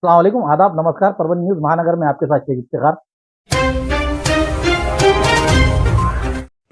अस्सलाम वालेकुम, आदाब, नमस्कार। परभनी न्यूज़ महानगर में आपके साथ शेख इफ्तिखार।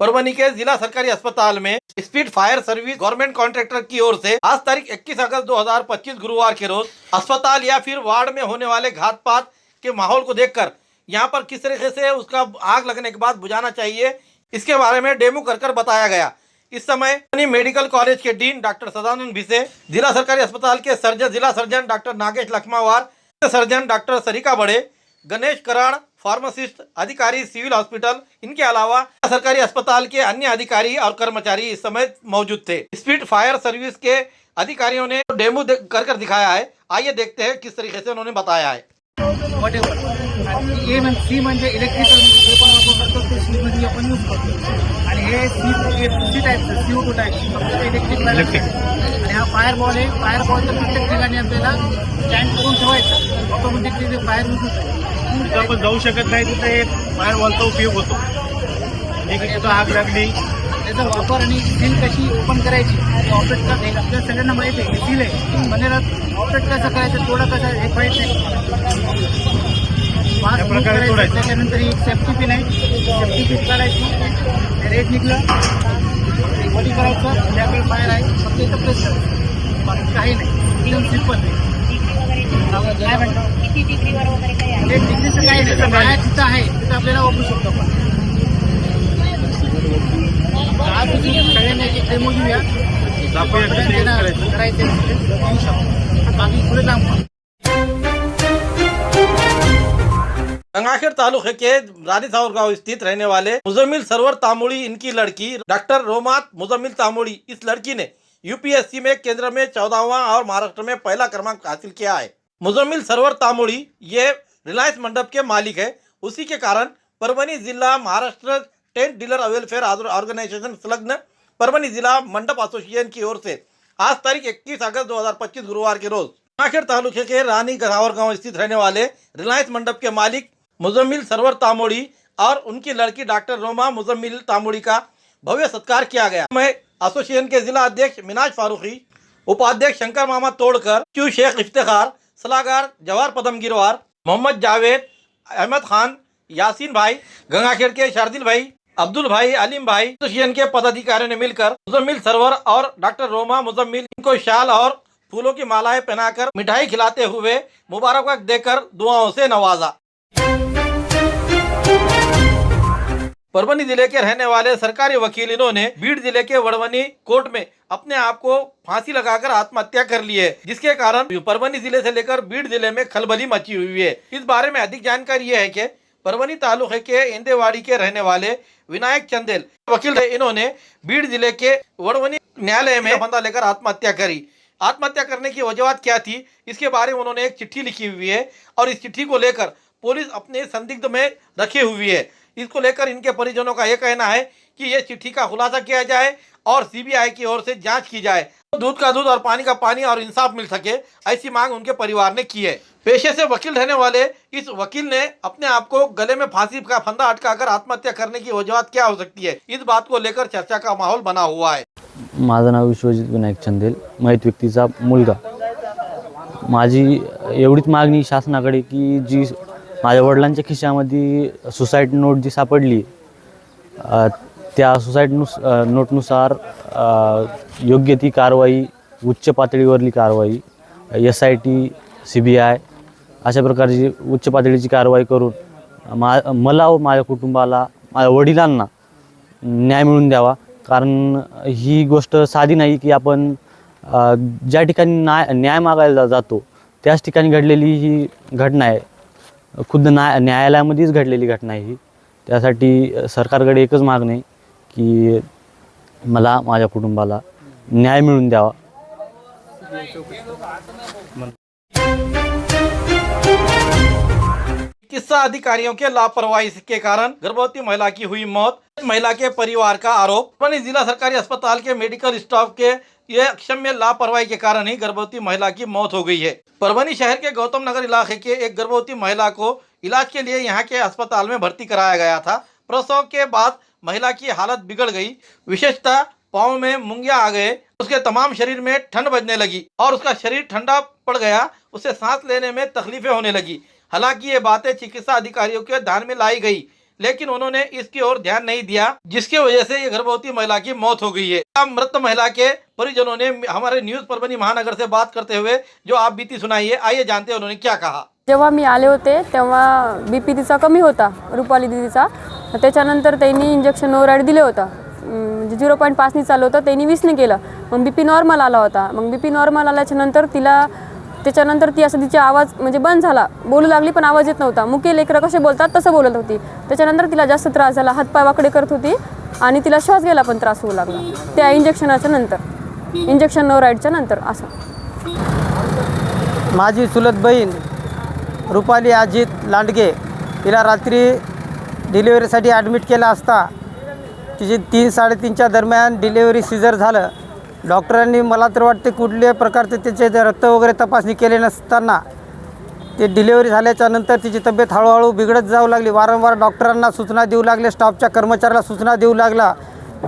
परभनी के जिला सरकारी अस्पताल में speed fire service government contractor की ओर से आज तारीख 21 अगस्त 2025 गुरुवार के रोज अस्पताल या फिर वार्ड में होने वाले घात पात के माहौल को देखकर यहां पर किस तरीके से उसका आग लगने के बाद बुझाना चाहिए, इसके बारे में डेमो कर बताया गया। इस समय मेडिकल कॉलेज के डीन डॉक्टर सदानंद भिसे, जिला सरकारी अस्पताल के सर्जन जिला surgeon doctor Nagesh Lakshmawar, surgeon doctor Sarika Bade, Ganesh Karad, pharmacist अधिकारी सिविल हॉस्पिटल, इनके अलावा सरकारी अस्पताल के अन्य अधिकारी और कर्मचारी इस समय मौजूद थे। स्पीड फायर सर्विस के अधिकारियों ने डेमो कर दिखाया है। आइए देखते हैं किस तरीके से उन्होंने बताया है। सी म्हणजे इलेक्ट्रिकल जे पण वापरू शकतो ते सी मध्ये आपण यूज करतो आणि हे सी टाईपचं CO2 टाईप इलेक्ट्रिक आणि हा फायर बॉल आहे. फायर बॉलच्या प्रत्येक ठिकाणी आपल्याला स्टँड करून ठेवायचं, ऑटोमॅटिकली ते फायर यूज होतं. तिथं आपण जाऊ शकत नाही, तिथे फायर बॉलचा उपयोग होतो. तिथं आग लागली त्याचा वापर आणि सील कशी ओपन करायची ऑपरेट करते आपल्या सगळ्यांना माहिती आहे. सील आहे म्हणजे ऑपरेट कसं करायचं, थोडं कसं हे पाहिजे त्याच्यानंतर एक सेफ्टी पिन आहे, सेफ्टी पिन काढायची, रेड निघलं बॉडी करायचं, त्याकडे फायर आहे, फक्त इथं प्रेस करायचं, बाकी काही नाही, एकदम सिम्पल आहे. काय म्हणतो किती डिग्रीवर वगैरे काही डिग्रीचं काही नाही, बाहेर तिथं आहे तिथं आपल्याला वापरू शकतो आपण. आज सगळ्यांना एक डेमो घेऊया, करायचं बाकी पुढे जाऊ. गंगाखेड़ तालुके के रानीसावर गांव स्थित रहने वाले मुजम्मिल सरवर तामुड़ी, इनकी लड़की डॉक्टर रोमात मुजम्मिल तामुड़ी, इस लड़की ने यूपीएससी में केंद्र में 14वां और महाराष्ट्र में पहला क्रमांक हासिल किया है। मुजम्मिल सरवर तामुड़ी ये रिलायंस मंडप के मालिक है। उसी के कारण परभनी जिला Maharashtra tent dealer welfare organization संलग्न परभनी जिला मंडप एसोसिएशन की ओर से आज तारीख 21 अगस्त 2025 गुरुवार के रोज गंगाखेड़ तालुके के रानी सावर गांव स्थित रहने वाले रिलायंस मंडप के मालिक मुजम्मिल सरवर तामुड़ी और उनकी लड़की डॉक्टर रोमा मुजम्मिल तामुड़ी का भव्य सत्कार किया गया। मैं एसोसिएशन के जिला अध्यक्ष मिनाज फारूकी, उपाध्यक्ष शंकर मामा तोड़कर, क्यू शेख इफ्तिखार, सलाहकार जवाहर पदम गिरवार, मोहम्मद जावेद, अहमद खान, यासीन भाई, गंगाखेड़ के शार्दिल भाई, अब्दुल भाई, अलीम भाई, एसोसिएशन के पदाधिकारियों ने मिलकर मुजम्मिल सरवर और डॉक्टर रोमा मुजम्मिल इनको शाल और फूलों की मालाएं पहनाकर मिठाई खिलाते हुए मुबारकबाद देकर दुआओं से नवाजा। परभनी जिले के रहने वाले सरकारी वकील इन्होंने बीड़ जिले के वड़वनी कोर्ट में अपने आप को फांसी लगाकर आत्महत्या कर ली है, जिसके कारण परभनी जिले से लेकर बीड़ जिले में खलबली मची हुई है। इस बारे में अधिक जानकारी यह है कि परभनी तालुके के इंदेवाड़ी के रहने वाले विनायक चंदेल वकील है, इन्होंने बीड़ जिले के वड़वनी न्यायालय में फंदा लेकर आत्महत्या करी। आत्महत्या करने की वजह क्या थी, इसके बारे में उन्होंने एक चिट्ठी लिखी हुई है और इस चिट्ठी को लेकर पुलिस अपने संदिग्ध में रखी हुई है। इसको लेकर इनके परिजनों का यह कहना है कि ये चिट्ठी का खुलासा किया जाए और सीबीआई की ओर से जांच की जाए, दूध का दूध और पानी का पानी और इंसाफ मिल सके, ऐसी मांग उनके परिवार ने की है। पेशे से वकील रहने वाले इस वकील ने अपने आप को गले में फांसी का फंदा अटकाकर आत्महत्या करने की वजह क्या हो सकती है, इस बात को लेकर चर्चा का माहौल बना हुआ है। माझं नाव विश्वजित विनायक चंदेल, मयत व्यक्तीचा मुलगा. माझी एवढीच मागणी शासनाकडे की जी माझ्या वडिलांच्या खिशामध्ये सुसाईड नोट जी सापडली, त्या सुसाईड नोटनुसार योग्य ती कारवाई, उच्च पातळीवरली कारवाई, SIT, CBI अशा प्रकारची उच्च पातळीची कारवाई करून मला व माझ्या कुटुंबाला, माझ्या वडिलांना न्याय मिळवून द्यावा. कारण ही गोष्ट साधी नाही की आपण ज्या ठिकाणी न्याय मागायला जातो त्याच ठिकाणी घडलेली ही घटना आहे. खुद्द न्यायालयामध्येच घडलेली घटना आहे ही. त्यासाठी सरकारकडे एकच मागणी आहे की मला, माझ्या कुटुंबाला न्याय मिळवून द्यावा. चिकित्सा अधिकारियों के लापरवाही के कारण गर्भवती महिला की हुई मौत, महिला के परिवार का आरोप। परभनी जिला सरकारी अस्पताल के मेडिकल स्टाफ के ये अक्षम्य लापरवाही के कारण ही गर्भवती महिला की मौत हो गई है। परभनी शहर के गौतम नगर इलाके के एक गर्भवती महिला को इलाज के लिए यहाँ के अस्पताल में भर्ती कराया गया था। प्रसव के बाद महिला की हालत बिगड़ गई। विशेषतः पाँव में मुंगिया आ गए, उसके तमाम शरीर में ठंड बजने लगी और उसका शरीर ठंडा पड़ गया, उसे सांस लेने में तकलीफें होने लगी। हालांकि ये बातें चिकित्सा अधिकारियों के ध्यान में लाई गई, लेकिन उन्होंने इसकी ओर ध्यान नहीं दिया, जिसकी वजह से ये गर्भवती महिला की मौत हो गई है। मृत महिला के परिजनों ने हमारे न्यूज परभणी महानगर से बात करते हुए जो आप बीती सुनाई है, आइए जानते हैं उन्होंने क्या कहा। जेव्हा मी आले होते तेव्हा BP तिचा कमी होता, रुपाली दीदीचा। त्याच्यानंतर त्यांनी इंजेक्शन ओरॅड दिले होतं, म्हणजे 0.5 चालू होतं, त्यांनी 20 केलं, मग BP नॉर्मल आला होता। मग BP नॉर्मल आल्याच्यानंतर त्याच्यानंतर ती असं तिचा आवाज म्हणजे बंद झाला, बोलू लागली पण आवाज येत नव्हता। मुके लेकरं कसे बोलतात तसं बोलत होती। त्याच्यानंतर तिला जास्त त्रास झाला, हातपाय वाकडे करत होती आणि तिला श्वास घ्यायला पण त्रास होऊ लागला त्या इंजेक्शनाच्या नंतर, इंजेक्शन नोराईडच्या नंतर। असं माझी चुलत बहीण रुपाली अजित लांडगे तिला रात्री डिलिव्हरीसाठी ॲडमिट केलं असता तिची 3-3:30च्या दरम्यान डिलिव्हरी सिझर झालं। डॉक्टरांनी मला तर वाटते कुठल्याही प्रकारचे त्याचे रक्त वगैरे तपासणी केले नसताना ते डिलिव्हरी झाल्याच्या नंतर तिची तब्येत हळूहळू बिघडत जाऊ लागली। वारंवार डॉक्टरांना सूचना देऊ लागले, स्टाफच्या कर्मचाऱ्याला सूचना देऊ लागला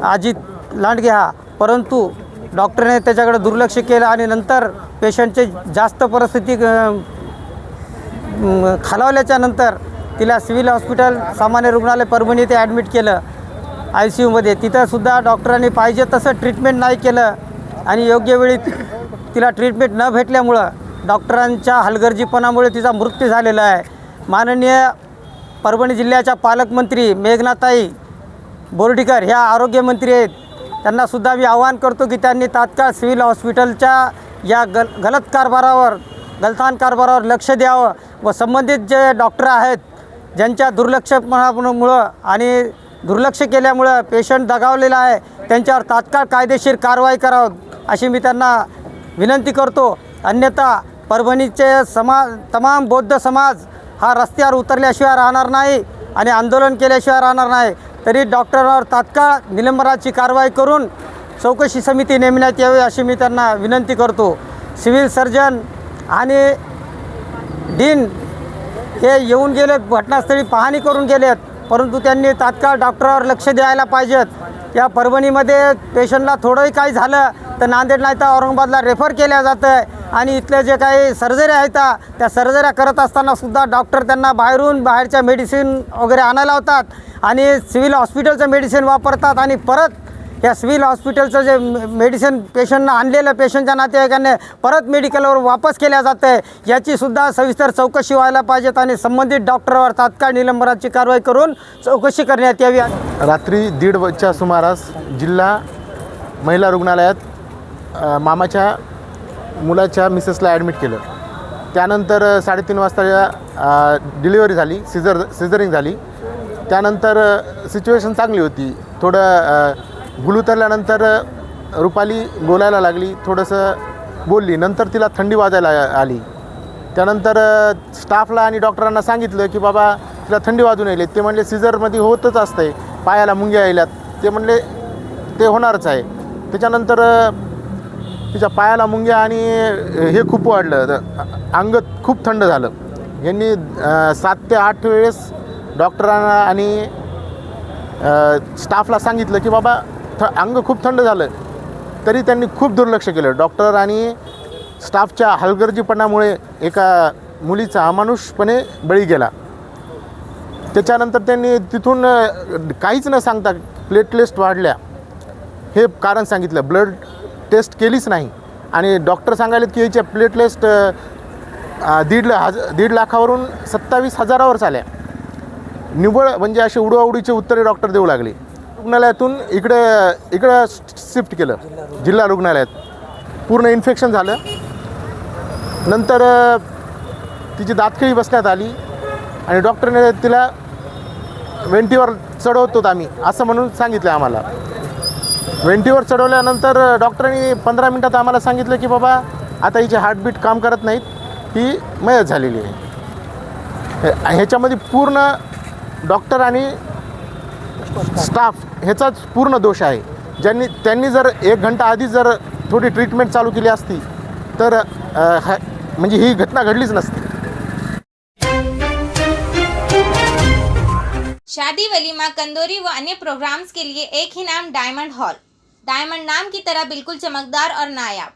अजित लांडगे हा, परंतु डॉक्टरने त्याच्याकडे दुर्लक्ष केलं आणि नंतर पेशंटची जास्त परिस्थिती खालावल्याच्या नंतर तिला सिव्हिल हॉस्पिटल सामान्य रुग्णालय परभणी येथे ॲडमिट केलं ICUमध्ये। तिथंसुद्धा डॉक्टरांनी पाहिजे तसं ट्रीटमेंट नाही केलं आणि योग्य वेळी तिला ट्रीटमेंट न भेटल्यामुळं डॉक्टरांच्या हलगर्जीपणामुळे तिचा मृत्यू झालेला आहे। माननीय परभणी जिल्ह्याच्या पालकमंत्री मेघनाताई बोर्डीकर ह्या आरोग्यमंत्री आहेत, त्यांनासुद्धा मी आवाहन करतो की त्यांनी तात्काळ सिव्हिल हॉस्पिटलच्या या गलथान कारभारावर लक्ष द्यावं व संबंधित जे डॉक्टर आहेत ज्यांच्या दुर्लक्षपणामुळं आणि दुर्लक्ष केल्यामुळं पेशंट दगावलेला आहे त्यांच्यावर तात्काळ कायदेशीर कारवाई करावं अशी मी त्यांना विनंती करतो। अन्यथा परभणीचे तमाम बौद्ध समाज हा रस्त्यावर उतरल्याशिवाय राहणार नाही आणि आंदोलन केल्याशिवाय राहणार नाही। तरी डॉक्टरांवर तात्काळ निलंबनाची कारवाई करून चौकशी समिती नेमण्यात यावी अशी मी त्यांना विनंती करतो। सिव्हिल सर्जन आणि डीन हे येऊन गेलेत, घटनास्थळी पाहणी करून गेलेत, परंतु त्यांनी तात्काळ डॉक्टरावर लक्ष द्यायला पाहिजेत। या परभणीमध्ये पेशंटला थोडंही काही झालं तर नांदेड नाही तर औरंगाबादला रेफर केल्या जातं आहे आणि इथले जे काही सर्जरी आहेत त्या सर्जऱ्या करत असतानासुद्धा डॉक्टर त्यांना बाहेरच्या मेडिसिन वगैरे आणायला लावतात आणि सिव्हिल हॉस्पिटलचं मेडिसिन वापरतात आणि परत या सिव्हिल हॉस्पिटलचं जे मेडिसिन पेशंटनं आणलेलं पेशंटच्या नातेवाईकांनी परत मेडिकलवर वापस केल्या जातं आहे, याचीसुद्धा सविस्तर चौकशी व्हायला पाहिजेत आणि संबंधित डॉक्टरवर तात्काळ निलंबनाची कारवाई करून चौकशी करण्यात यावी। रात्री 1:30च्या सुमारास जिल्हा महिला रुग्णालयात मामाच्या मुलाच्या मिसेसला ॲडमिट केलं। त्यानंतर 3:30 वाजता डिलिव्हरी झाली, सिझरिंग झाली। त्यानंतर सिच्युएशन चांगली होती, थोडं भूल उतरल्यानंतर रुपाली बोलायला लागली, थोडंसं बोलली, नंतर तिला थंडी वाजायला आली। त्यानंतर स्टाफला आणि डॉक्टरांना सांगितलं की बाबा तिला थंडी वाजून येईल, ते म्हणले सिझरमध्ये होतच असतं आहे, पायाला मुंग्या यायल्यात, ते म्हणले ते होणारच आहे। त्याच्यानंतर तिच्या पायाला मुंग्या आणि हे खूप वाढलं, अंग खूप थंड झालं। यांनी 7 ते 8 वेळेस डॉक्टरांना आणि स्टाफला सांगितलं की बाबा अंग खूप थंड झालं, तरी त्यांनी खूप दुर्लक्ष केलं। डॉक्टर आणि स्टाफच्या हलगर्जीपणामुळे एका मुलीचा अमानुषपणे बळी गेला। त्याच्यानंतर त्यांनी तिथून काहीच न सांगता प्लेटलेट्स वाढल्या हे कारण सांगितलं, ब्लड टेस्ट केलीच नाही आणि डॉक्टर सांगायलेत की याच्या प्लेटलेट्स 1.5 लाखावरून 27,000वर झाल्या। निव्वळ म्हणजे असे उडवाउडीचे उत्तरे डॉक्टर देऊ लागले। रुग्णालयातून इकडं शिफ्ट केलं जिल्हा रुग्णालयात, पूर्ण इन्फेक्शन झालं। नंतर तिची दातखिळी बसण्यात आली आणि डॉक्टरने तिला वेंटीवर चढवतो आम्ही असं म्हणून सांगितलं आम्हाला। वेंटीवर चढवल्यानंतर डॉक्टरांनी 15 मिनटात आम्हाला सांगितलं की बाबा आता हिचे हार्टबीट काम करत नाहीत, ही मयत झालेली आहे। ह्याच्यामध्ये पूर्ण डॉक्टर आणि स्टाफ ह्याचाच पूर्ण दोष आहे। त्यांनी जर 1 घंटा आधी जर थोडी ट्रीटमेंट चालू केली असती तर म्हणजे ही घटना घडलीच नसती। शादी वलीमा कंदोरी व अन्य प्रोग्राम्स के लिए एक ही नाम डायमंड हॉल। डायमंड नाम की तरह बिल्कुल चमकदार और नायाब।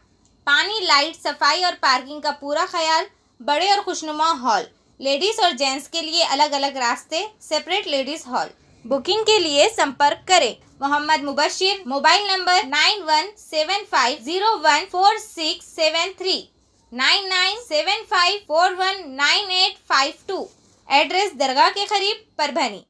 पानी, लाइट, सफाई और पार्किंग का पूरा ख्याल। बड़े और खुशनुमा हॉल, लेडीज और जेंट्स के लिए अलग अलग रास्ते, सेपरेट लेडीज हॉल। बुकिंग के लिए संपर्क करें Mohammad Mubashir, mobile number 9175014673, 9975419852। Address दरगाह के करीब, परभनी।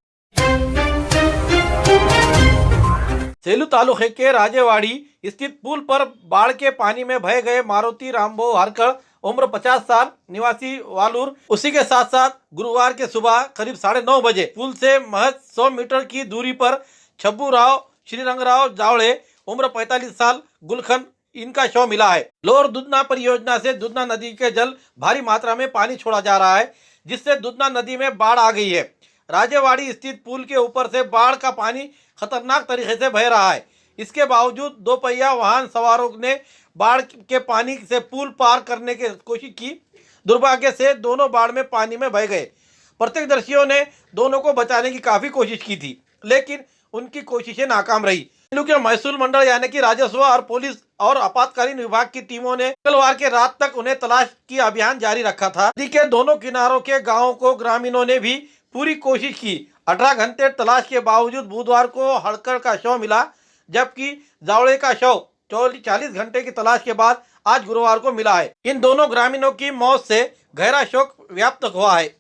सेलू तालुके के राजेवाड़ी स्थित पुल पर बाढ़ के पानी में बह गए मारुति रामबो हरकड़, उम्र 50 साल, निवासी वालूर। उसी के साथ साथ गुरुवार के सुबह करीब 9:30 बजे पुल से महज 100 मीटर की दूरी पर छब्बू राव श्रीरंगराव जावड़े, उम्र 45 साल, गुलखन, इनका शव मिला है। लोअर दुधना परियोजना से दुधना नदी के जल भारी मात्रा में पानी छोड़ा जा रहा है, जिससे दुधना नदी में बाढ़ आ गई है। राजेवाड़ी स्थित पुल के ऊपर से बाढ़ का पानी खतरनाक तरीके से बह रहा है। इसके बावजूद 2 पहिया वाहन सवारों ने बाढ़ के पानी से पुल पार करने की कोशिश की। दुर्भाग्य से दोनों बाढ़ में पानी में बह गए। प्रत्यक्षदर्शियों ने दोनों को बचाने की काफ़ी कोशिश की थी, लेकिन उनकी कोशिशें नाकाम रही। सेलू के महसूल मंडल यानी कि राजस्व और पुलिस और आपातकालीन विभाग की टीमों ने मंगलवार के रात तक उन्हें तलाश की अभियान जारी रखा था। नदी के दोनों किनारों के गाँवों को ग्रामीणों ने भी पूरी कोशिश की। 18 घंटे तलाश के बावजूद बुधवार को हड़कड़ का शव मिला, जबकि जावड़े का शव 40 घंटे की तलाश के बाद आज गुरुवार को मिला है। इन दोनों ग्रामीणों की मौत से गहरा शोक व्याप्त हुआ है।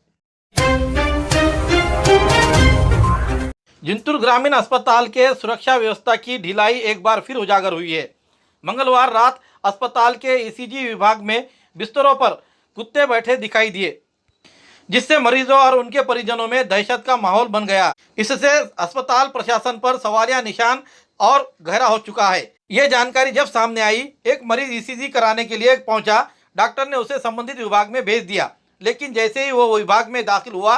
जिंतूर ग्रामीण अस्पताल के सुरक्षा व्यवस्था की ढिलाई एक बार फिर उजागर हुई है। मंगलवार रात अस्पताल के ईसीजी विभाग में बिस्तरों पर कुत्ते बैठे दिखाई दिए, जिससे मरीजों और उनके परिजनों में दहशत का माहौल बन गया। इससे अस्पताल प्रशासन पर सवालिया निशान और गहरा हो चुका है। ये जानकारी जब सामने आई, एक मरीज ईसीजी कराने के लिए पहुंचा। डॉक्टर ने उसे संबंधित विभाग में भेज दिया, लेकिन जैसे ही वो विभाग में दाखिल हुआ,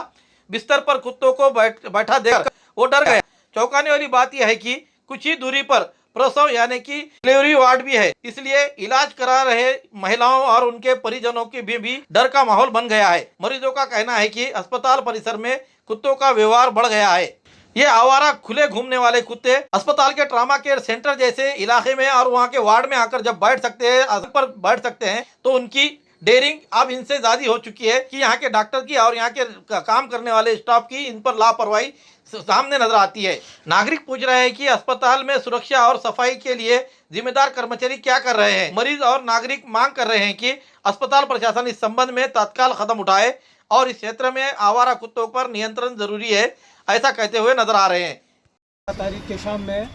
बिस्तर पर कुत्तों को बैठा देखकर वो डर गया। चौंकाने वाली बात यह है कि कुछ ही दूरी पर प्रसव यानी कि डिलीवरी वार्ड भी है, इसलिए इलाज करा रहे महिलाओं और उनके परिजनों के भी डर का माहौल बन गया है। मरीजों का कहना है कि अस्पताल परिसर में कुत्तों का व्यवहार बढ़ गया है। ये आवारा खुले घूमने वाले कुत्ते अस्पताल के ट्रामा केयर सेंटर जैसे इलाके में और वहाँ के वार्ड में आकर जब बैठ सकते हैं तो उनकी डेयरिंग अब इनसे ज़्यादा हो चुकी है कि यहाँ के डॉक्टर की और यहाँ के काम करने वाले स्टाफ की इन पर लापरवाही सामने नजर आती है। नागरिक पूछ रहे हैं कि अस्पताल में सुरक्षा और सफाई के लिए जिम्मेदार कर्मचारी क्या कर रहे हैं। मरीज और नागरिक मांग कर रहे हैं कि अस्पताल प्रशासन इस संबंध में तत्काल कदम उठाए और इस क्षेत्र में आवारा कुत्तों पर नियंत्रण जरूरी है, ऐसा कहते हुए नजर आ रहे हैं। तारीख के शाम में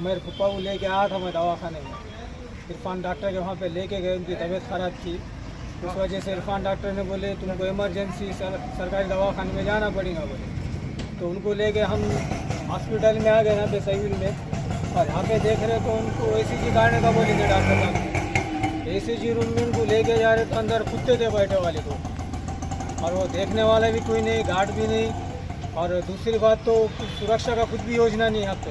मेरे पप्पा को लेके आया था मैं दवाखाने में। इरफान डॉक्टर के वहाँ पे लेके गए, उनकी तबीयत ख़राब थी। उस वजह से इरफान डॉक्टर ने बोले तुमको इमरजेंसी सरकारी दवाखाने में जाना पड़ेगा बोले। तो उनको लेके हम हॉस्पिटल में आ गए यहाँ पे सिविल में, और यहाँ पे देख रहे तो उनको ACG गाड़ने का बोले थे डॉक्टर साहब। ACG रूम में उनको लेके जा रहे तो अंदर कुत्ते थे बैठे वाले को, और वो देखने वाला भी कोई नहीं, गार्ड भी नहीं, और दूसरी बात तो सुरक्षा का कुछ भी योजना नहीं यहाँ पे।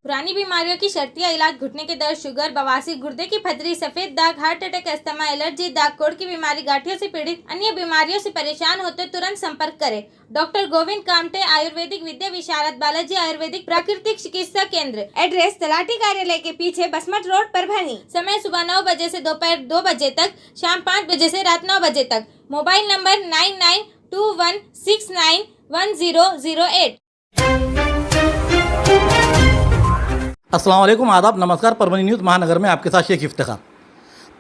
पुरानी बीमारियों की शर्तिया इलाज, घुटने के दर्द, शुगर, बवासीर, गुर्दे की पथरी, सफेद दाग, हार्ट अटैक, अस्थमा, एलर्जी, दाग कोड़ की बीमारी, गांठियों से पीड़ित, अन्य बीमारियों से परेशान होते तुरंत संपर्क करें। डॉक्टर गोविंद कामटे, आयुर्वेदिक विद्या विशारद, बालाजी आयुर्वेदिक प्राकृतिक चिकित्सा केंद्र। एड्रेस तलाठी कार्यालय के पीछे, बसमत रोड, परभनी। समय सुबह 9 बजे से दोपहर 2 बजे तक, शाम 5 बजे से रात 9 बजे तक। Mobile number 9921691008। अस्सलाम वालेकुम, आदाब, नमस्कार। परभनी न्यूज़ महानगर में आपके साथ शेख इफ्तिखार।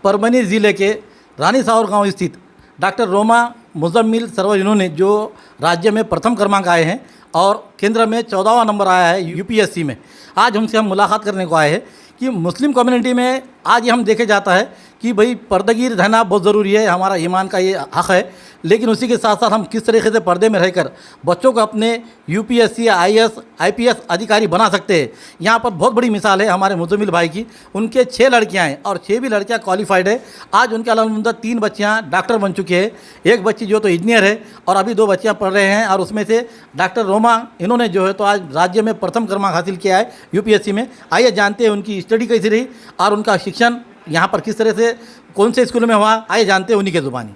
परभनी ज़िले के रानी सावर गांव स्थित डॉक्टर रोमा मुजम्मिल सरवर, इन्होंने जो राज्य में प्रथम क्रमांक आए हैं और केंद्र में 14वां नंबर आया है UPSC में, आज उनसे हम मुलाकात करने को आए हैं कि मुस्लिम कम्युनिटी में आज ये हम देखे जाता है कि भाई पर्दागीर रहना बहुत ज़रूरी है, हमारा ईमान का ये हक़ है, लेकिन उसी के साथ साथ हम किस तरीके से पर्दे में रहकर बच्चों को अपने UPSC IAS IPS अधिकारी बना सकते हैं। यहाँ पर बहुत बड़ी मिसाल है हमारे मुजम्मिल भाई की। उनके 6 लड़कियाँ हैं और 6 भी लड़कियाँ क्वालिफाइड है। आज उनके अल्हम्दुलिल्लाह 3 बच्चियाँ डॉक्टर बन चुकी है, एक बच्ची जो तो इंजीनियर है और अभी 2 बच्चियाँ पढ़ रहे हैं, और उसमें से डॉक्टर रोमा, इन्होंने जो है तो आज राज्य में प्रथम क्रमांक हासिल किया है UPSC में। आइए जानते हैं उनकी स्टडी कैसी रही और उनका शिक्षण यहाँ पर किस तरह से, कौन से स्कूल में हुआ, आइए जानते हैं उन्हीं के ज़ुबानी।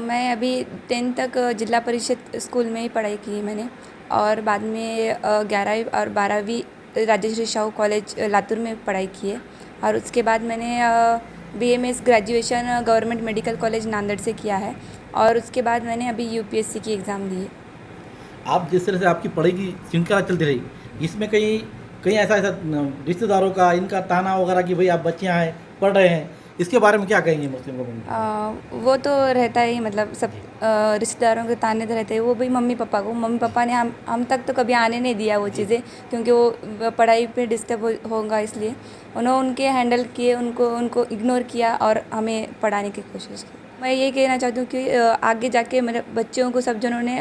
मैं अभी 10th तक जिला परिषद स्कूल में ही पढ़ाई की मैंने, और बाद में 11वीं और 12वीं राजश्री शाहू कॉलेज लातूर में पढ़ाई की है। और उसके बाद मैंने BMS graduation government medical college Nanded से किया है। और उसके बाद मैंने अभी UPSC की एग्ज़ाम दी है। आप जिस तरह से आपकी पढ़ाई की श्रृंखला चलती रही, इसमें कहीं कहीं ऐसा रिश्तेदारों का इनका ताना वगैरह कि भाई आप बच्चियाँ हैं पढ़ रहे हैं, इसके बारे में क्या कहेंगे मुस्लिम कम्युनिटी? वो तो रहता ही, मतलब सब रिश्तेदारों के ताने तो रहते हैं। वो भी मम्मी पापा ने हम तक तो कभी आने नहीं दिया वो चीज़ें, क्योंकि वो पढ़ाई पे डिस्टर्ब होगा, इसलिए उन्होंने उनके हैंडल किए, उनको इग्नोर किया और हमें पढ़ाने की कोशिश की। मैं ये कहना चाहती हूँ कि आगे जाके मेरे बच्चों को सब जनों ने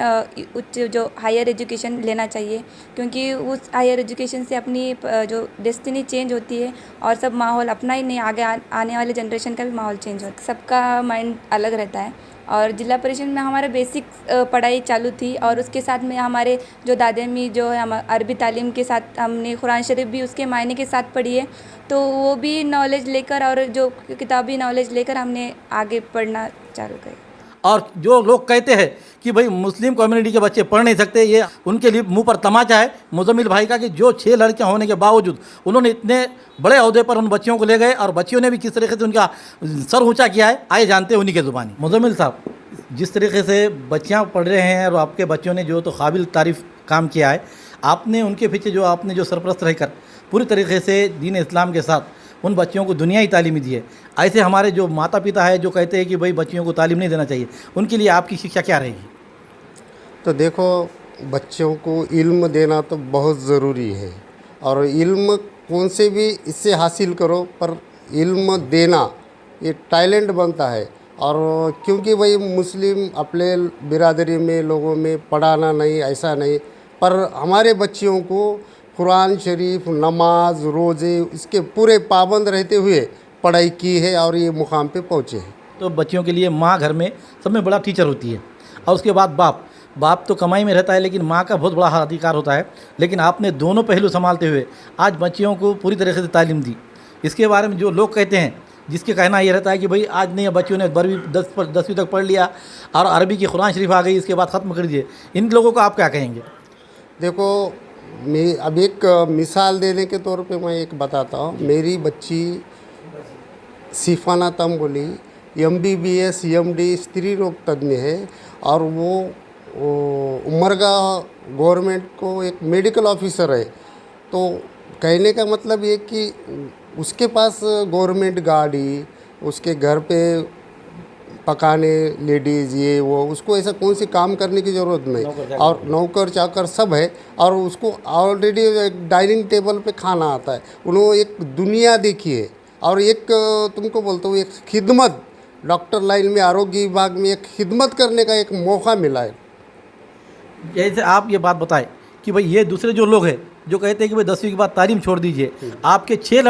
उच्च जो हायर एजुकेशन लेना चाहिए, क्योंकि उस हायर एजुकेशन से अपनी जो डेस्टिनी चेंज होती है और सब माहौल अपना ही नहीं, आगे आने वाले जनरेशन का भी माहौल चेंज होता है। सबका माइंड अलग रहता है। और जिला परिषद में हमारे बेसिक पढ़ाई चालू थी और उसके साथ में हमारे जो दादी अम्मी जो है, हम अरबी तालीम के साथ हमने कुरान शरीफ भी उसके मायने के साथ पढ़ी है। तो वो भी नॉलेज लेकर और जो किताबी नॉलेज लेकर हमने आगे पढ़ना चालू किया। और जो लोग कहते हैं कि भाई मुस्लिम कम्युनिटी के बच्चे पढ़ नहीं सकते, ये उनके लिए मुंह पर तमाचा है मुजम्मिल भाई का कि जो 6 लड़कियां होने के बावजूद उन्होंने इतने बड़े अहदे पर उन बच्चियों को ले गए और बच्चियों ने भी किस तरीके से उनका सर ऊंचा किया है, आए जानते हैं उन्हीं के ज़ुबानी। मुजम्मिल साहब, जिस तरीके से बच्चियाँ पढ़ रहे हैं और आपके बच्चों ने जो तो काबिल तारीफ़ काम किया है, आपने उनके पीछे जो आपने जो सरपरस्त रहकर पूरी तरीके से दीन इस्लाम के साथ उन बच्चियों को दुनियाई तालीम दी है, ऐसे हमारे जो माता पिता है जो कहते हैं कि भाई बच्चियों को तालीम नहीं देना चाहिए, उनके लिए आपकी शिक्षा क्या रहेगी? तो देखो, बच्चों को इल्म देना तो बहुत ज़रूरी है और इल्म कौन से भी इससे हासिल करो, पर इल्म देना ये टैलेंट बनता है। और क्योंकि भाई मुस्लिम अपने बिरादरी में लोगों में पढ़ाना नहीं, ऐसा नहीं, पर हमारे बच्चियों को कुरान शरीफ, नमाज, रोज़े इसके पूरे पाबंद रहते हुए पढ़ाई की है और ये मुकाम पे पहुँचे हैं। तो बच्चियों के लिए माँ घर में सब में बड़ा टीचर होती है और उसके बाद बाप तो कमाई में रहता है, लेकिन माँ का बहुत बड़ा अधिकार होता है। लेकिन आपने दोनों पहलू संभालते हुए आज बच्चियों को पूरी तरीके से तालीम दी। इसके बारे में जो लोग कहते हैं, जिसके कहना ये रहता है कि भाई आज नहीं, बच्चियों ने 10वीं तक पढ़ लिया और अरबी की कुरान शरीफ आ गई, इसके बाद ख़त्म कर दिए, इन लोगों को आप क्या कहेंगे? देखो, मैं अब एक मिसाल देने के तौर पे मैं एक बताता हूँ। मेरी बच्ची सिफाना तंबोली MBBS MD स्त्री रोग तज्ञ है और वो उमरगा गवर्नमेंट को एक मेडिकल ऑफिसर है। तो कहने का मतलब ये कि उसके पास गवर्नमेंट गाड़ी, उसके घर पे पकाने लेडीज़ ये वो, उसको ऐसा कौन सी काम करने की ज़रूरत नहीं, और नौकर चाकर सब है और उसको ऑलरेडी एक डाइनिंग टेबल पे खाना आता है। उन्होंने एक दुनिया देखी है और एक तुमको बोलता हूँ एक खिदमत, डॉक्टर लाइन में, आरोग्य विभाग में एक खिदमत करने का एक मौका मिला है। जैसे आप ये बात बताएं कि भाई ये दूसरे जो लोग हैं जो कहते हैं कि भाई 10वीं के बाद तालीम छोड़ दीजिए, आपके 6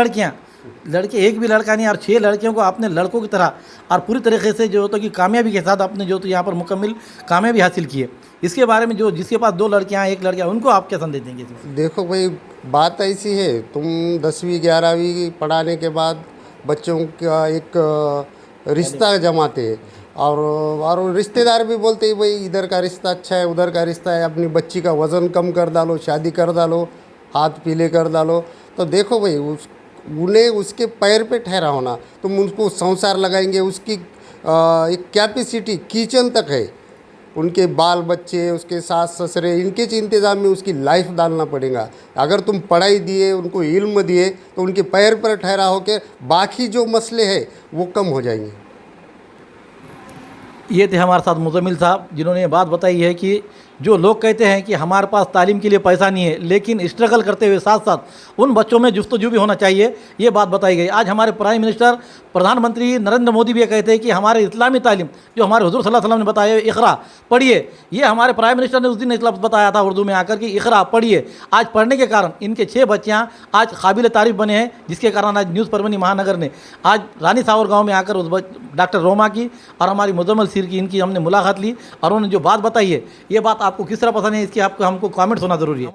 लड़के एक भी लड़का नहीं और 6 लड़कियों को आपने लड़कों की तरह और पूरी तरीके से जो तो कि कामयाबी के साथ आपने जो तो यहाँ पर मुकम्मल कामयाबी हासिल की है, इसके बारे में जो जिसके पास 2 लड़कियाँ 1 लड़का, उनको आप क्या संदेश देंगे? देखो भाई, बात ऐसी है, तुम 10वीं 11वीं पढ़ाने के बाद बच्चों का एक रिश्ता जमाते हैं और रिश्तेदार भी बोलते हैं भाई इधर का रिश्ता अच्छा है, उधर का रिश्ता है, अपनी बच्ची का वज़न कम कर डालो, शादी कर डालो, हाथ पीले कर डालो। तो देखो भाई, उन्हें उसके पैर पे ठहरा होना, तुम उनको संसार लगाएंगे, उसकी एक कैपेसिटी किचन तक है, उनके बाल बच्चे, उसके सास ससुरे, इनके इंतज़ाम में उसकी लाइफ डालना पड़ेगा। अगर तुम पढ़ाई दिए, उनको इल्म दिए, तो उनके पैर पर ठहरा होकर बाकी जो मसले हैं वो कम हो जाएंगे। ये थे हमारे साथ मुजम्मिल साहब, जिन्होंने ये बात बताई है कि जो लोग कहते हैं कि हमारे पास तालीम के लिए पैसा नहीं है, लेकिन स्ट्रगल करते हुए साथ साथ उन बच्चों में जुस्तजू भी होना चाहिए, ये बात बताई गई। आज हमारे प्राइम मिनिस्टर प्रधानमंत्री नरेंद्र मोदी भी ये कहते हैं कि हमारे इस्लामी तालीम जो हमारे हुजूर सल्लल्लाहु अलैहि वसल्लम ने बताया, इक़रा पढ़िए, ये हमारे प्राइम मिनिस्टर ने उस दिन लफ्ज़ बताया था उर्दू में आकर कि इक़रा पढ़िए। आज पढ़ने के कारण इनके 6 बच्चियाँ आज काबिल तारीफ़ बने हैं, जिसके कारण आज न्यूज़ परवनी महानगर ने आज रानी सावर गाँव में आकर उस डॉक्टर रोमा की और हमारी मुजम्मिल सिर की इनकी हमने मुलाकात ली और उन्होंने जो बात बताई है, ये बात आपको किस तरह पसंद है, इसकी आपको हमको कमेंट्स होना जरूरी है।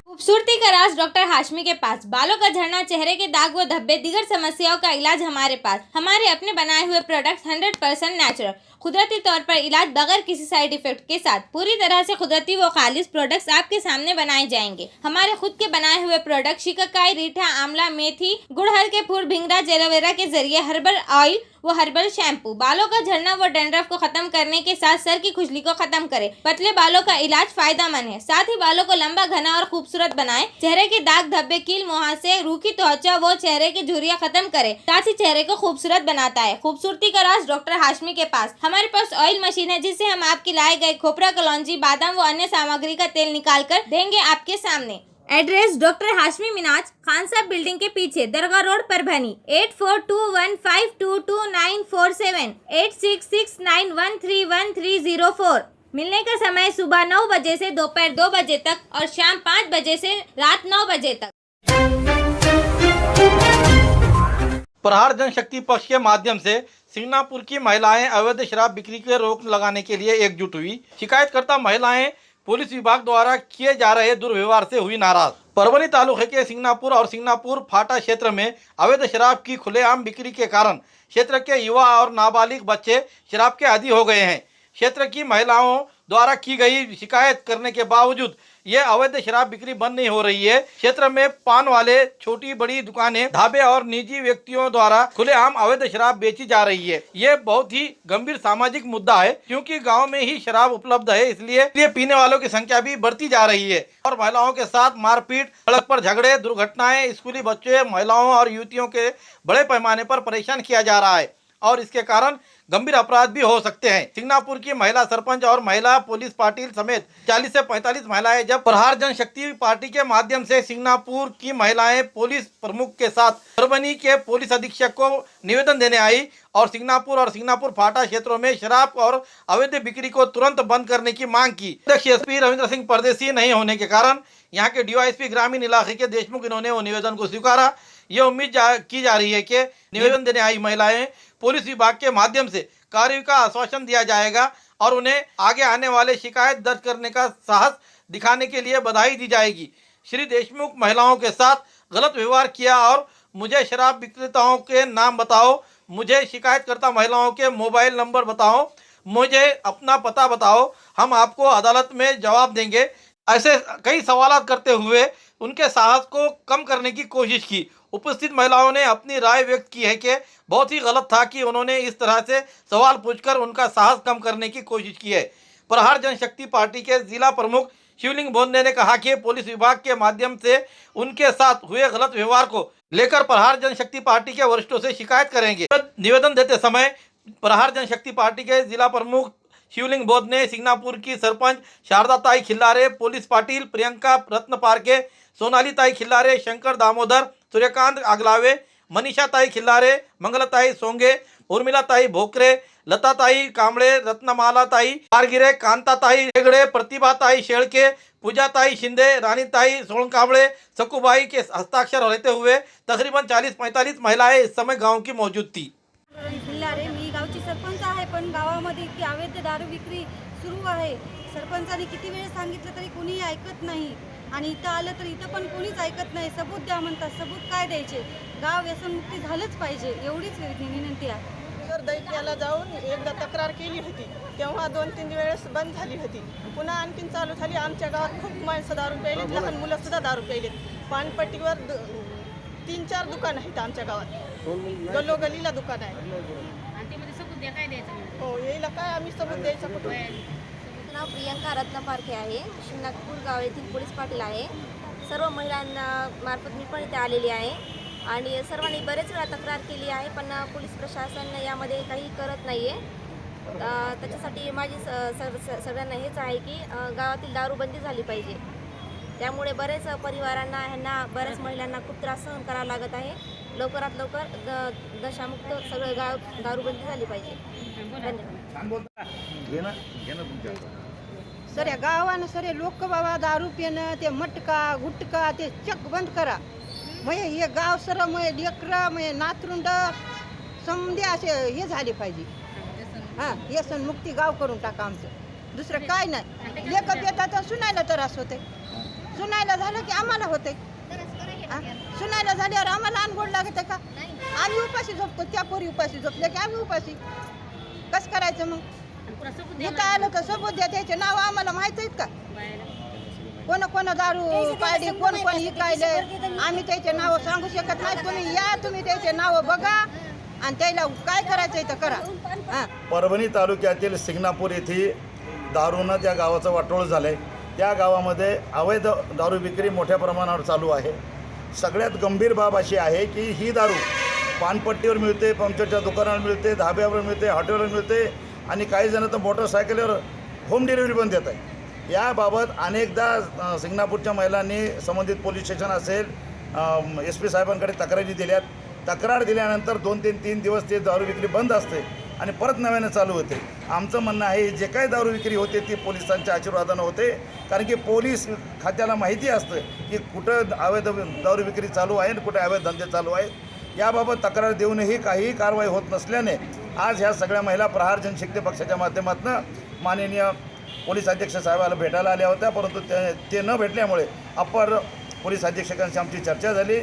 खूबसूरती का राज डॉक्टर हाशमी के पास। बालों का झड़ना, चेहरे के दाग व धब्बे, दीगर समस्याओं का इलाज हमारे पास। हमारे अपने बनाए हुए प्रोडक्ट्स 100% नेचुरल। कुदरती तौर पर इलाज बगैर किसी साइड इफेक्ट के साथ पूरी तरह से कुदरती व खालिश प्रोडक्ट्स आपके सामने बनाए जाएंगे। हमारे खुद के बनाए हुए प्रोडक्ट शिकाकाई, रीठा, आंवला, मेथी, गुड़हल के फूल, भिंगराज, एलोवेरा के जरिए हर्बल ऑयल वो हर्बल शैम्पू बालों का झड़ना व डैंड्रफ को खत्म करने के साथ सर की खुजली को खत्म करे। पतले बालों का इलाज फायदेमंद है, साथ ही बालों को लंबा, घना और खूबसूरत बनाए। चेहरे के दाग धब्बे, कील, मुहासे, रूखी त्वचा वो चेहरे की झुर्रियां खत्म करे, साथ ही चेहरे को खूबसूरत बनाता है। खूबसूरती का राज डॉक्टर हाशमी के पास। हमारे पास ऑयल मशीन है जिससे हम आपके लाए गए खोपरा, कलौंजी, बादाम व अन्य सामग्री का तेल निकाल कर देंगे आपके सामने। एड्रेस डॉक्टर हाशमी मिनाज, खान साहब बिल्डिंग के पीछे, दरगाह रोड, परभनी। 8421522947 8669131304। मिलने का समय सुबह 9 बजे से दोपहर 2 बजे तक और शाम 5 बजे से रात 9 बजे तक। प्रहार जनशक्ति पक्ष के माध्यम से सिंगनापुर की महिलाएं अवैध शराब बिक्री के रोक लगाने के लिए एकजुट हुई। शिकायतकर्ता महिलाएं पुलिस विभाग द्वारा किए जा रहे दुर्व्यवहार से हुई नाराज। परभनी तालुके के सिंगनापुर और सिंगनापुर फाटा क्षेत्र में अवैध शराब की खुलेआम बिक्री के कारण क्षेत्र के युवा और नाबालिग बच्चे शराब के आदी हो गए हैं। क्षेत्र की महिलाओं द्वारा की गई शिकायत करने के बावजूद ये अवैध शराब बिक्री बंद नहीं हो रही है। क्षेत्र में पान वाले, छोटी बड़ी दुकानें, ढाबे और निजी व्यक्तियों द्वारा खुलेआम अवैध शराब बेची जा रही है। ये बहुत ही गंभीर सामाजिक मुद्दा है क्योंकि गांव में ही शराब उपलब्ध है, इसलिए पीने वालों की संख्या भी बढ़ती जा रही है और महिलाओं के साथ मारपीट, सड़क पर झगड़े, दुर्घटनाएं, स्कूली बच्चे, महिलाओं और युवतियों के बड़े पैमाने पर परेशान किया जा रहा है और इसके कारण गंभीर अपराध भी हो सकते हैं। सिंगनापुर की महिला सरपंच और महिला पुलिस पाटिल समेत 40 से 45 महिलाएं जब प्रहार जनशक्ति पार्टी के माध्यम से सिंगनापुर की महिलाएं पुलिस प्रमुख के साथ परभनी के पुलिस अधीक्षक को निवेदन देने आई और सिंगनापुर फाटा क्षेत्रों में शराब और अवैध बिक्री को तुरंत बंद करने की मांग की। अध्यक्ष एसपी रविंद्र सिंह परदेसी नहीं होने के कारण यहाँ के डीवाईएसपी ग्रामीण इलाके के देशमुख इन्होंने वो निवेदन को स्वीकारा। ये उम्मीद की जा रही है कि निवेदन देने आई महिलाएं पुलिस विभाग के माध्यम से कार्रवाई का आश्वासन दिया जाएगा और उन्हें आगे आने वाले शिकायत दर्ज करने का साहस दिखाने के लिए बधाई दी जाएगी। श्री देशमुख महिलाओं के साथ गलत व्यवहार किया और मुझे शराब विक्रेताओं के नाम बताओ, मुझे शिकायतकर्ता महिलाओं के मोबाइल नंबर बताओ, मुझे अपना पता बताओ, हम आपको अदालत में जवाब देंगे। ऐसे कई सवाल करते हुए उनके साहस को कम करने की कोशिश की। उपस्थित महिलाओं ने अपनी राय व्यक्त की है कि बहुत ही गलत था कि उन्होंने इस तरह से सवाल पूछकर उनका साहस कम करने की कोशिश की है। प्रहार जनशक्ति पार्टी के जिला प्रमुख शिवलिंग बोंदे ने कहा कि पुलिस विभाग के माध्यम से उनके साथ हुए गलत व्यवहार को लेकर प्रहार जनशक्ति पार्टी के वरिष्ठों से शिकायत करेंगे। निवेदन देते समय प्रहार जनशक्ति पार्टी के जिला प्रमुख शिवलिंग बोध ने सिंगनापुर की सरपंच शारदा ताई खिल्लारे, पुलिस पाटिल प्रियंका रत्न पारके, सोनाली ताई खिल्लारे, शंकर दामोदर, सूर्यकांत आगलावे, मनीषा ताई खिल्लारे, मंगलताई सोंगे, उर्मिला ताई भोकरे, लता ताई कांबळे, रत्नमाला ताई पारगिरे, कांता ताई रेगड़े, प्रतिभा ताई शेळके, पूजा ताई शिंदे, रानी ताई सोळकांबळे, सकुबाई के हस्ताक्षर रहते हुए तकरीबन 40-45 महिलाएं इस समय गांव की मौजूद थी। खिल्लारे, मी गावची सरपंच आहे, पण गावामध्ये इतकी अवैध दारू विक्री सुरू आहे। सरपंचाने किती वेळ सांगितलं तरी कोणीही ऐकत नाही आणि इथं आलं तर इथं पण कोणीच ऐकत नाही। सबूत द्या म्हणतात, सबूत काय द्यायचे? गाव व्यसनमुक्ती झालंच पाहिजे, एवढीच विनंती आहे। तर दैत्याला जाऊन एकदा तक्रार केली होती, तेव्हा 2-3 वेळेस बंद झाली होती, पुन्हा आणखीन चालू झाली। आमच्या गावात खूप माणसं दारू प्यायलेत, लहान मुलं सुद्धा दारू प्यायलेत। पानपट्टीवर 3-4 दुकान आहेत आमच्या गावात, गल्लोगल्लीला दुकान आहे। हो, यायला काय आम्ही सबूत द्यायचं कुठं? नाव प्रियंका रत्न पारखे आहे, शिंगणापूर गाव येथील पोलीस पाटील आहे। सर्व महिलांना मार्फत मी पण इथे आलेली आहे आणि सर्वांनी बरेच वेळा तक्रार केली आहे, पण पोलीस प्रशासन यामध्ये काही करत नाही आहे। त्याच्यासाठी माझी सगळ्यांना हेच आहे की गावातील दारूबंदी झाली पाहिजे। त्यामुळे बरेच परिवारांना ह्यांना बऱ्याच महिलांना खूप त्रास सहन करावा लागत आहे। लवकरात लवकर दशामुक्त सगळं गाव दारूबंदी झाली पाहिजे। सर या गावानं सर लोक बाबा दारू पिणं, ते मटका गुटका ते चक बंद करा। मग हे गाव सर मग लेकरं मग नातरुंड समजे असे हे झाले पाहिजे। हां, व्यसन मुक्ती गाव करून टाका आमचं, दुसरं काय नाही। लेकं येतात सुनायला त्रास होते, सुनायला झालं की आम्हाला होते, सुनायला झाल्यावर आम्हाला अनगोड लागते का? आम्ही उपाशी झोपतो, त्या पोरी उपाशी झोपल्या की आम्ही उपाशी। कसं करायचं मग इथं आलं तर सबूत द्या, त्याचे नाव आम्हाला माहित आहेत का? कोण दारू पाडी कोण इकायले आम्ही त्याचे नाव सांगू शकत नाही. तुम्ही या, तुम्ही त्याचे नाव बघा आणि त्याला काय करायचं तर करा. हां. परभणी तालुक्यातील सिंगणापूर येथे दारूनं त्या गावाचं वाटोळ झालं आहे. त्या गावामध्ये अवैध दारू विक्री मोठ्या प्रमाणावर चालू आहे. सगळ्यात गंभीर बाब अशी आहे की ही दारू पानपट्टीवर मिळते, पंक्चरच्या दुकानावर मिळते, धाब्यावर मिळते, हॉटेलवर मिळते आणि काही जण तर मोटरसायकलवर होम डिलिव्हरी पण देत आहे. याबाबत अनेकदा सिंगणापूरच्या महिलांनी संबंधित पोलीस स्टेशन असेल SP साहेबांकडे तक्रारी दिल्यात. तक्रार दिल्यानंतर 2 ते 3 दिवस ते दारू विक्री बंद असते आणि परत नव्यानं चालू होते. आमचं म्हणणं आहे जे काही दारू विक्री होते ती पोलिसांच्या आशीर्वादानं होते, कारण की पोलीस खात्याला माहिती असतं की कुठं अवैध दारू विक्री चालू आहे आणि कुठे अवैध धंदे चालू आहेत. याबाबत तक्रार देऊनही काहीही कारवाई होत नसल्याने आज ह्या सगळ्या महिला प्रहार जनशक्ती पक्षाच्या माध्यमातून माननीय पोलीस अधीक्षक साहेबाला भेटायला आल्या होत्या, परंतु ते न भेटल्यामुळे अप्पर पोलीस अधीक्षकांशी आमची चर्चा झाली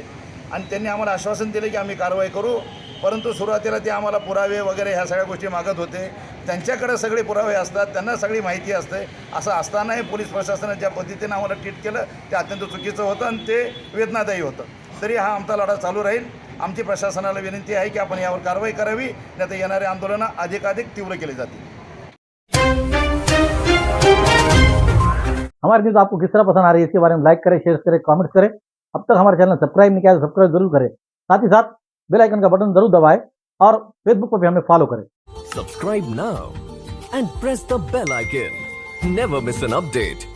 आणि त्यांनी आम्हाला आश्वासन दिले की आम्ही कारवाई करू. परंतु सुरुवातीला ते आम्हाला पुरावे वगैरे ह्या सगळ्या गोष्टी मागत होते. त्यांच्याकडे सगळे पुरावे असतात, त्यांना सगळी माहिती असते. असं असतानाही पोलीस प्रशासनाने ज्या पद्धतीनं आम्हाला ट्रीट केलं ते अत्यंत चुकीचं होतं आणि ते वेदनादायी होतं. तरी हा आमचा लढा चालू राहील. आमची प्रशासनाला विनंती आहे की आपण यावर कारवाई करावी, नाही तर येणारे आंदोलनं अधिकाधिक तीव्र केले जातील. हमारी न्यूज़ आपको किस तरह पसंद आ रही है इसके बारे में लाइक करें, शेयर करें, कमेंट करें. अब तक हमारे चैनल सब्सक्राइब नहीं किया तो सब्सक्राइब जरूर करें. साथ ही साथ बेल आइकन का बटन जरूर दबाएं और फेसबुक पर भी हमें फॉलो करें. Subscribe now and press the bell icon. Never miss an update.